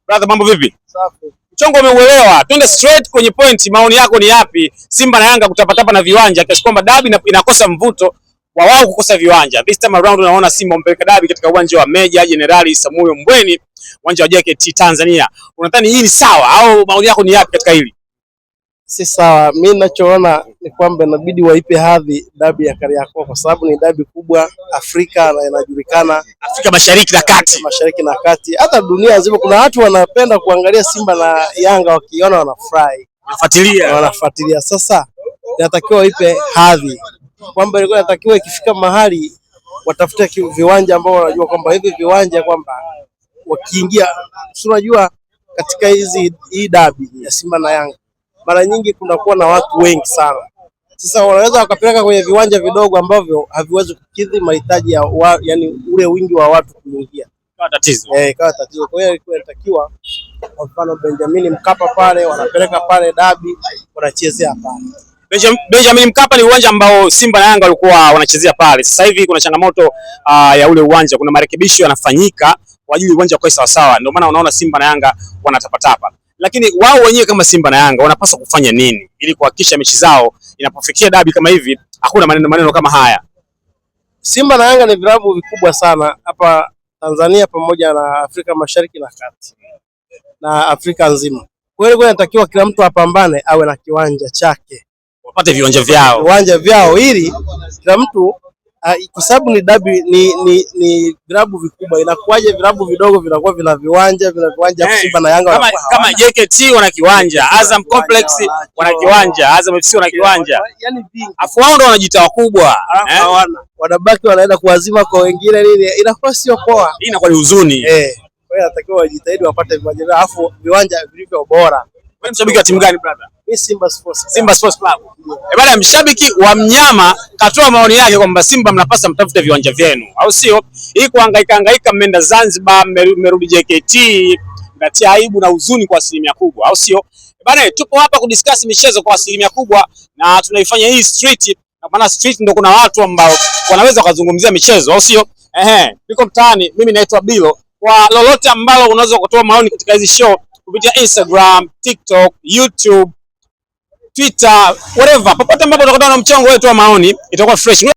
Brother, mambo vipi? Safi. Mchongo umeuelewa. Twende straight kwenye point. Maoni yako ni yapi? Simba na Yanga kutapatapa na viwanja kiasi kwamba dabi inakosa mvuto wa wao kukosa viwanja. This time around unaona Simba mpeleka dabi katika uwanja wa Meja Jenerali Samuel Mbweni, uwanja wa JKT Tanzania. Unadhani hii ni sawa au maoni yako ni yapi katika hili? Si sawa. Mimi ninachoona ni kwamba inabidi waipe hadhi dabi ya Kariakoo kwa sababu ni dabi kubwa Afrika na inajulikana Afrika Mashariki na Kati. Mashariki na Kati. Hata dunia nzima kuna watu wanapenda kuangalia Simba na Yanga, wakiona wanafurahi. Wanafuatilia. Sasa inatakiwa waipe hadhi. Kwamba ilikuwa inatakiwa ikifika mahali watafute viwanja ambao wanajua kwamba hivi viwanja kwamba wakiingia, unajua katika hii dabi ya Simba na Yanga mara nyingi kunakuwa na watu wengi sana. Sasa wanaweza wakapeleka kwenye viwanja vidogo ambavyo haviwezi kukidhi mahitaji ya yani ule wingi wa watu kuingia. Kwa tatizo. Kwa tatizo. Kwa hiyo ilikuwa inatakiwa kwa mfano Benjamin Mkapa pale wanapeleka pale dabi wanachezea pale. Benjamin Mkapa ni uwanja ambao Simba na Yanga walikuwa wanachezea pale. Sasa hivi kuna changamoto ya ule uwanja, kuna marekebisho yanafanyika kwa ajili uwanja kwa sawa sawa. Ndio maana unaona Simba na Yanga wanatapatapa. Lakini wao wenyewe kama Simba na Yanga wanapaswa kufanya nini ili kuhakikisha mechi zao inapofikia dabi kama hivi hakuna maneno kama haya? Simba na Yanga ni vilabu vikubwa sana hapa Tanzania pamoja na Afrika Mashariki na Kati na Afrika nzima. Kwa hiyo inatakiwa kila mtu apambane awe na kiwanja chake, wapate viwanja vyao ili kila mtu kwa sababu ni dabi ni vilabu vikubwa. Inakuwaje vilabu vidogo vinakuwa vina viwanja Simba na Yanga kama JKT wana kiwanja, Azam Complex wana kiwanja, Azam FC wana kiwanja, yani vingi. Afu wao ndo wanajiita wakubwa, wanabaki wanaenda kuazima kwa wengine nini, inakuwa sio poa, hii inakuwa ni huzuni. Kwa hiyo natakiwa wajitahidi wapate viwanja, afu viwanja vilivyo bora. Wewe mshabiki wa timu gani brother? Mimi Simba Sports Club. Bwana, mshabiki wa mnyama katoa maoni yake kwamba Simba mnapasa mtafute viwanja vyenu, au sio? Hii kuhangaika mmeenda Zanzibar, mmerudi JKT, mnatia aibu na huzuni kwa asilimia kubwa, au sio? Bwana, tupo hapa kudiscuss michezo kwa asilimia kubwa na tunaifanya hii street, na maana street ndio kuna watu ambao wanaweza kuzungumzia michezo, au sio? Niko mtaani, mimi naitwa Bilo. Kwa lolote ambalo unaweza kutoa maoni katika hizi show kupitia Instagram, TikTok, YouTube, Twitter, whatever, popote ambapo utakutana na mchongo wetu wa maoni itakuwa fresh.